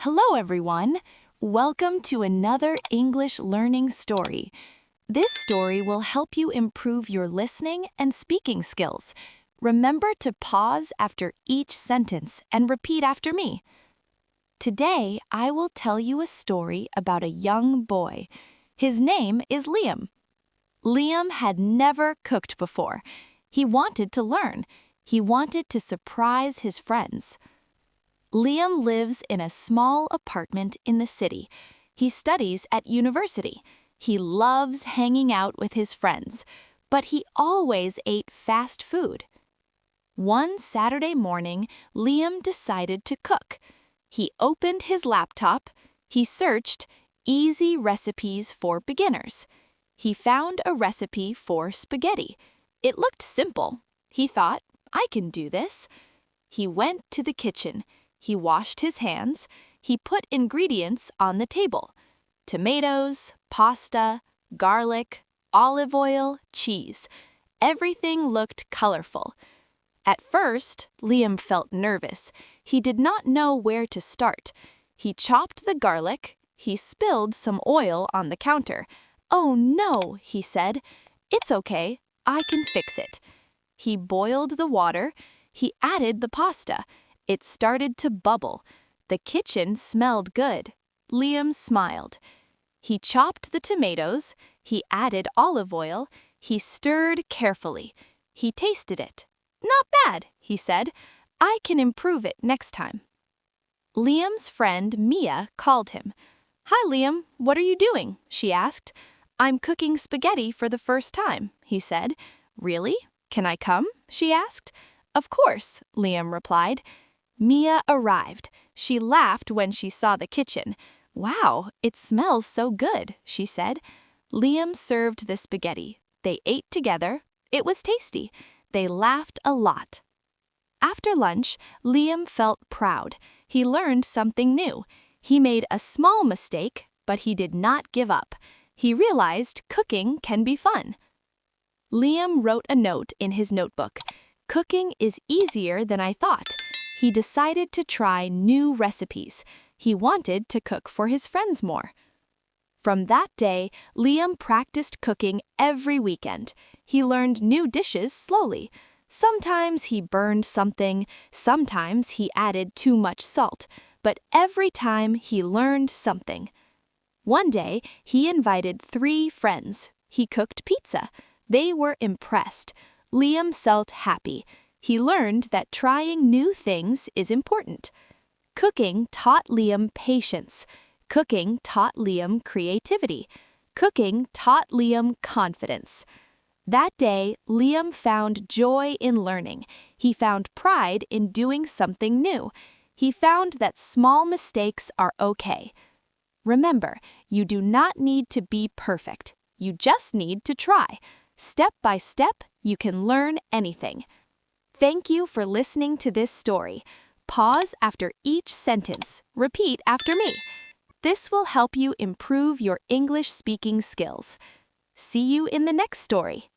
Hello, everyone. Welcome to another English learning story. This story will help you improve your listening and speaking skills. Remember to pause after each sentence and repeat after me. Today, I will tell you a story about a young boy. His name is Liam. Liam had never cooked before. He wanted to learn. He wanted to surprise his friends. Liam lives in a small apartment in the city. He studies at university. He loves hanging out with his friends, but he always ate fast food. One Saturday morning, Liam decided to cook. He opened his laptop. He searched easy recipes for beginners. He found a recipe for spaghetti. It looked simple. He thought, I can do this. He went to the kitchen. He washed his hands. He put ingredients on the table: tomatoes, pasta, garlic, olive oil, cheese. Everything looked colorful. At first, Liam felt nervous. He did not know where to start. He chopped the garlic. He spilled some oil on the counter. "Oh no," he said. "It's okay. I can fix it." He boiled the water. He added the pasta. It started to bubble. The kitchen smelled good. Liam smiled. He chopped the tomatoes. He added olive oil. He stirred carefully. He tasted it. "Not bad," he said. "I can improve it next time." Liam's friend Mia called him. "Hi, Liam. What are you doing?" she asked. "I'm cooking spaghetti for the first time," he said. "Really? Can I come?" she asked. "Of course," Liam replied. Mia arrived. She laughed when she saw the kitchen. "Wow, it smells so good," she said. Liam served the spaghetti. They ate together. It was tasty. They laughed a lot. After lunch, Liam felt proud. He learned something new. He made a small mistake, but he did not give up. He realized cooking can be fun. Liam wrote a note in his notebook. "Cooking is easier than I thought." He decided to try new recipes. He wanted to cook for his friends more. From that day, Liam practiced cooking every weekend. He learned new dishes slowly. Sometimes he burned something, sometimes he added too much salt, but every time he learned something. One day, he invited 3 friends. He cooked pizza. They were impressed. Liam felt happy. He learned that trying new things is important. Cooking taught Liam patience. Cooking taught Liam creativity. Cooking taught Liam confidence. That day, Liam found joy in learning. He found pride in doing something new. He found that small mistakes are okay. Remember, you do not need to be perfect. You just need to try. Step by step, you can learn anything. Thank you for listening to this story. Pause after each sentence. Repeat after me. This will help you improve your English speaking skills. See you in the next story.